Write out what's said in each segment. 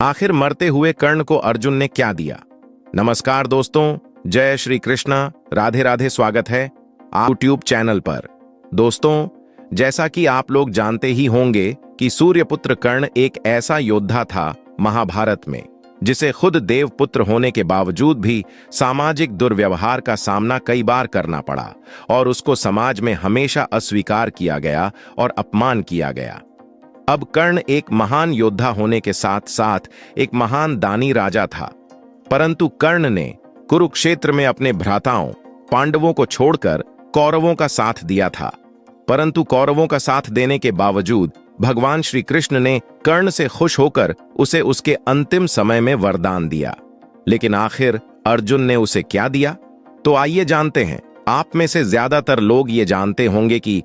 आखिर मरते हुए कर्ण को अर्जुन ने क्या दिया? नमस्कार दोस्तों, जय श्री कृष्णा, राधे राधे। स्वागत है यूट्यूब चैनल पर। दोस्तों, जैसा कि आप लोग जानते ही होंगे कि सूर्यपुत्र कर्ण एक ऐसा योद्धा था महाभारत में जिसे खुद देवपुत्र होने के बावजूद भी सामाजिक दुर्व्यवहार का सामना कई बार करना पड़ा और उसको समाज में हमेशा अस्वीकार किया गया और अपमान किया गया। अब कर्ण एक महान योद्धा होने के साथ साथ एक महान दानी राजा था, परंतु कर्ण ने कुरुक्षेत्र में अपने भ्राताओं पांडवों को छोड़कर कौरवों का साथ दिया था। परंतु कौरवों का साथ देने के बावजूद भगवान श्री कृष्ण ने कर्ण से खुश होकर उसे उसके अंतिम समय में वरदान दिया। लेकिन आखिर अर्जुन ने उसे क्या दिया, तो आइए जानते हैं। आप में से ज्यादातर लोग ये जानते होंगे कि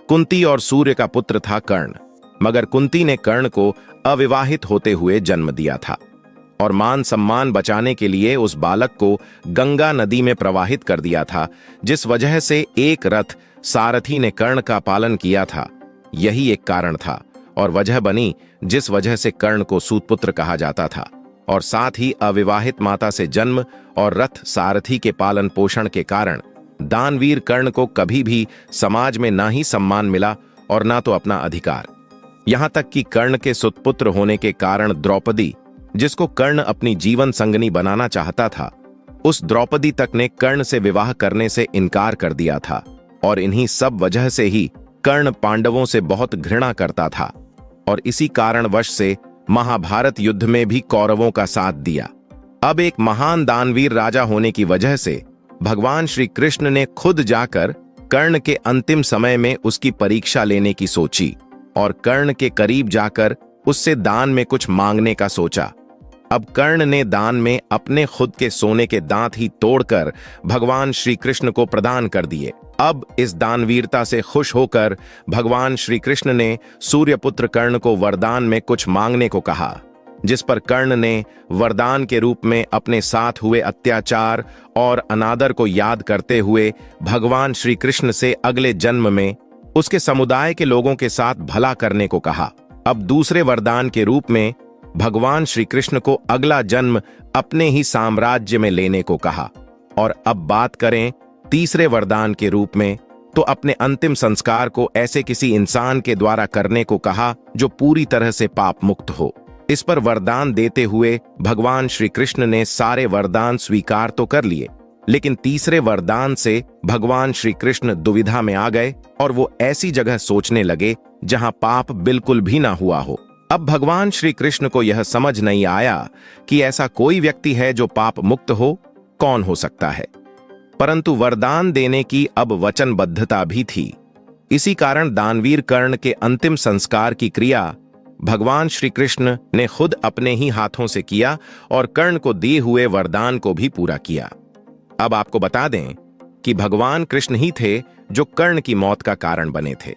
कुंती और सूर्य का पुत्र था कर्ण, मगर कुंती ने कर्ण को अविवाहित होते हुए जन्म दिया था और मान सम्मान बचाने के लिए उस बालक को गंगा नदी में प्रवाहित कर दिया था, जिस वजह से एक रथ सारथी ने कर्ण का पालन किया था। यही एक कारण था और वजह बनी जिस वजह से कर्ण को सूतपुत्र कहा जाता था। और साथ ही अविवाहित माता से जन्म और रथ सारथी के पालन पोषण के कारण दानवीर कर्ण को कभी भी समाज में ना ही सम्मान मिला और ना तो अपना अधिकार। यहां तक कि कर्ण के सुतपुत्र होने के कारण द्रौपदी, जिसको कर्ण अपनी जीवन संगनी बनाना चाहता था, उस द्रौपदी तक ने कर्ण से विवाह करने से इनकार कर दिया था। और इन्हीं सब वजह से ही कर्ण पांडवों से बहुत घृणा करता था और इसी कारणवश से महाभारत युद्ध में भी कौरवों का साथ दिया। अब एक महान दानवीर राजा होने की वजह से भगवान श्री कृष्ण ने खुद जाकर कर्ण के अंतिम समय में उसकी परीक्षा लेने की सोची और कर्ण के करीब जाकर उससे दान में कुछ मांगने का सोचा। अब कर्ण ने दान में अपने खुद के सोने के दांत ही तोड़कर भगवान श्री कृष्ण को प्रदान कर दिए। अब इस दानवीरता से खुश होकर भगवान श्री कृष्ण ने सूर्यपुत्र कर्ण को वरदान में कुछ मांगने को कहा, जिस पर कर्ण ने वरदान के रूप में अपने साथ हुए अत्याचार और अनादर को याद करते हुए भगवान श्री कृष्ण से अगले जन्म में उसके समुदाय के लोगों के साथ भला करने को कहा। अब दूसरे वरदान के रूप में भगवान श्री कृष्ण को अगला जन्म अपने ही साम्राज्य में लेने को कहा। और अब बात करें तीसरे वरदान के रूप में, तो अपने अंतिम संस्कार को ऐसे किसी इंसान के द्वारा करने को कहा जो पूरी तरह से पाप मुक्त हो। इस पर वरदान देते हुए भगवान श्री कृष्ण ने सारे वरदान स्वीकार तो कर लिए, लेकिन तीसरे वरदान से भगवान श्री कृष्ण दुविधा में आ गए और वो ऐसी जगह सोचने लगे जहां पाप बिल्कुल भी ना हुआ हो। अब भगवान श्री कृष्ण को यह समझ नहीं आया कि ऐसा कोई व्यक्ति है जो पाप मुक्त हो, कौन हो सकता है। परंतु वरदान देने की अब वचनबद्धता भी थी। इसी कारण दानवीर कर्ण के अंतिम संस्कार की क्रिया भगवान श्री कृष्ण ने खुद अपने ही हाथों से किया और कर्ण को दिए हुए वरदान को भी पूरा किया। अब आपको बता दें कि भगवान कृष्ण ही थे जो कर्ण की मौत का कारण बने थे।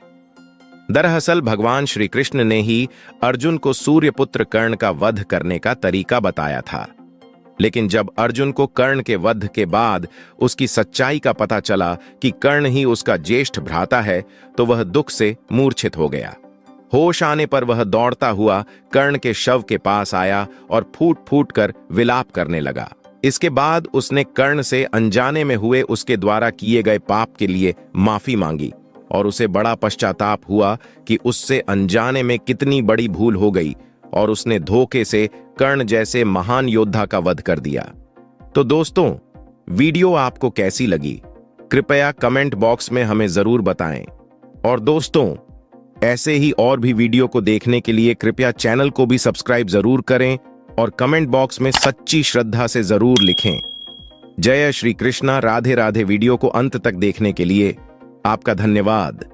दरअसल भगवान श्री कृष्ण ने ही अर्जुन को सूर्यपुत्र कर्ण का वध करने का तरीका बताया था। लेकिन जब अर्जुन को कर्ण के वध के बाद उसकी सच्चाई का पता चला कि कर्ण ही उसका ज्येष्ठ भ्राता है, तो वह दुख से मूर्छित हो गया। होश आने पर वह दौड़ता हुआ कर्ण के शव के पास आया और फूट फूट कर विलाप करने लगा। इसके बाद उसने कर्ण से अनजाने में हुए उसके द्वारा किए गए पाप के लिए माफी मांगी और उसे बड़ा पश्चाताप हुआ कि उससे अनजाने में कितनी बड़ी भूल हो गई और उसने धोखे से कर्ण जैसे महान योद्धा का वध कर दिया। तो दोस्तों, वीडियो आपको कैसी लगी, कृपया कमेंट बॉक्स में हमें जरूर बताएं। और दोस्तों, ऐसे ही और भी वीडियो को देखने के लिए कृपया चैनल को भी सब्सक्राइब जरूर करें और कमेंट बॉक्स में सच्ची श्रद्धा से जरूर लिखें। जय श्री कृष्णा, राधे राधे। वीडियो को अंत तक देखने के लिए आपका धन्यवाद।